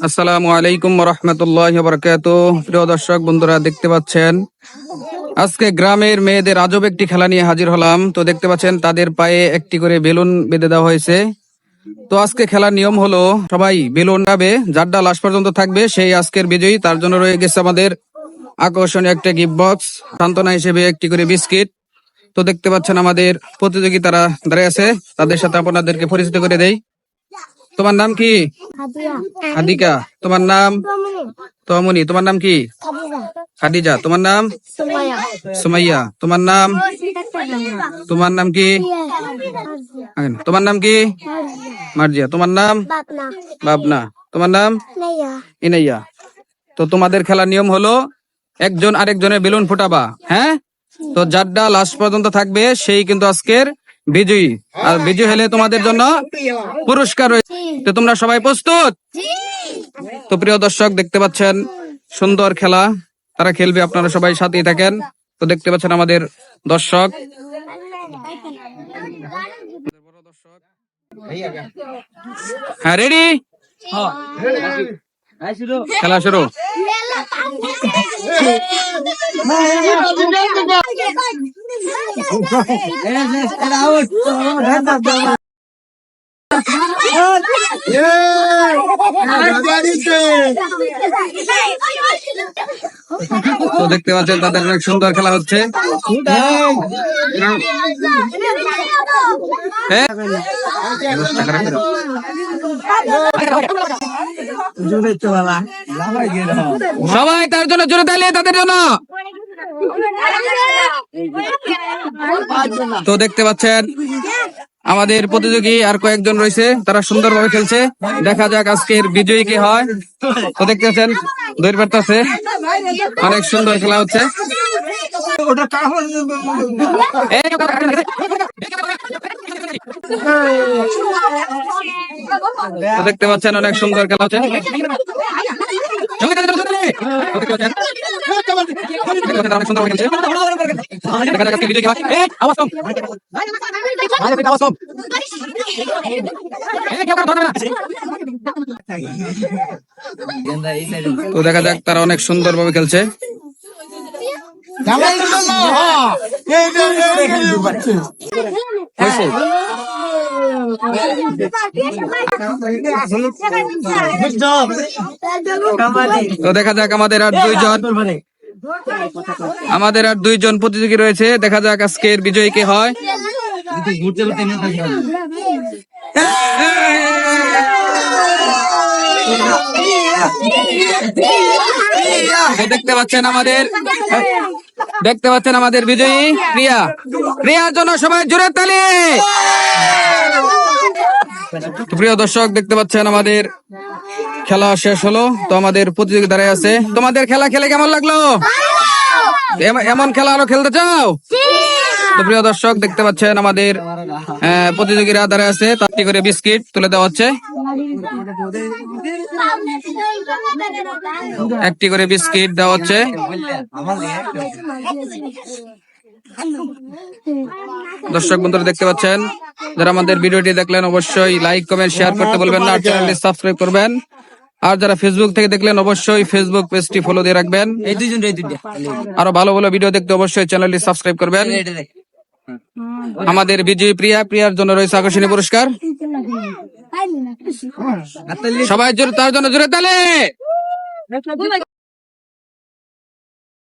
আসসালামু আলাইকুম ওয়া রাহমাতুল্লাহি ওয়া বারাকাতুহু। প্রিয় দর্শক বন্ধুরা, দেখতে পাচ্ছেন আজকে গ্রামের মেয়েদের আজব একটি খেলা নিয়ে হাজির হলাম। তো দেখতে পাচ্ছেন তাদের পায়ে একটি করে বেলুন বেঁধে দেওয়া হয়েছে। তো আজকে খেলার নিয়ম হলো সবাই বেলুন যাবে, যারটা লাস্ট পর্যন্ত থাকবে সেই আজকের বিজয়ী। তার জন্য রয়ে গেছে আমাদের আকর্ষণীয় একটা গিফট বক্স, সান্ত্বনা হিসেবে একটি করে বিস্কিট। তো দেখতে পাচ্ছেন আমাদের প্রতিযোগী তারা দাঁড়িয়ে আছে, তাদের সাথে আপনাদেরকে পরিচিত করে দেই। তোমার নাম কি? হাদিকা। তোমার নাম? তমনি। তোমার নাম কি? খাদিজা। তোমার নাম? সুমাইয়া। তোমার নাম? তোমার নাম কি? তোমার নাম কি? মার্জিয়া। তোমার নাম? বাবনা। তোমার নাম? ইনাইয়া। তো তোমাদের খেলার নিয়ম হলো একজন আরেকজনের বেলুন ফোটাবা, হ্যাঁ? তো যারটা লাস্ট পর্যন্ত থাকবে সেই কিন্তু আজকের বিজয়ী। আর বিজয়ী হলে তোমাদের জন্য পুরস্কার রয়েছে। তো তোমরা সবাই প্রস্তুত? তো প্রিয় দর্শক, দেখতে পাচ্ছেন সুন্দর খেলা তারা খেলবে, আপনারা সবাই সাথেই থাকেন। তো দেখতে পাচ্ছেন আমাদের দর্শক। হ্যাঁ, রেডি? খেলা শুরু। তো দেখতে পাচ্ছেন তাদের অনেক সুন্দর খেলা হচ্ছে। সবাই তার জন্য জোরে তালি তাদের জন্য। তো দেখতে পাচ্ছেন আমাদের প্রতিযোগী আর কয়েকজন রয়েছে, তারা সুন্দরভাবে খেলছে। দেখা যাক আজকের বিজয়ী কে হয়। তো দেখতে পাচ্ছেন দৈর পারতেছে, অনেক সুন্দর খেলা হচ্ছে। তো দেখতে পাচ্ছেন অনেক সুন্দর খেলা হচ্ছে। অনেক সুন্দর খেলছে। দেখা যাক বিজয়ী কে হয়। তো দেখা যাক তারা অনেক সুন্দরভাবে খেলছে। তো দেখা যাক আমাদের আর দুইজন প্রতিযোগী রয়েছে। দেখা যাক আজকের বিজয়ী কে হয়। দেখতে পাচ্ছেন আমাদের বিজয়ী প্রিয়া। প্রিয়ার জন্য সবাই জোরে তালি। প্রিয় দর্শক, দেখতে পাচ্ছেন আমাদের খেলা শেষ হলো। তো আমাদের প্রতিযোগী দাঁড়ায় আছে। তোমাদের খেলা খেলে কেমন লাগলো? এমন খেলা আরো খেলতে চাও? তো প্রিয় দর্শক, দেখতে পাচ্ছেন আমাদের প্রতিযোগীরা দাঁড়ায় আছে, তাকে করে বিস্কিট তুলে দেওয়া হচ্ছে। একটি করে বিস্কিট দেওয়া হচ্ছে। দর্শক বন্ধুরা, দেখতে পাচ্ছেন যারা আমাদের ভিডিওটি দেখলেন অবশ্যই লাইক কমেন্ট শেয়ার করতে বলবেন না, চ্যানেলটি সাবস্ক্রাইব করবেন। আর যারা ফেসবুক থেকে দেখলেন অবশ্যই ফেসবুক পেজটি ফলো দিয়ে রাখবেন। আরো ভালো ভালো ভিডিও দেখতে অবশ্যই চ্যানেলটি সাবস্ক্রাইব করবেন। আমাদের বিজয়ী প্রিয়ার জন্য রয়েছে আকর্ষণীয় পুরস্কার। সবাই তার জন্য জোরে তালি।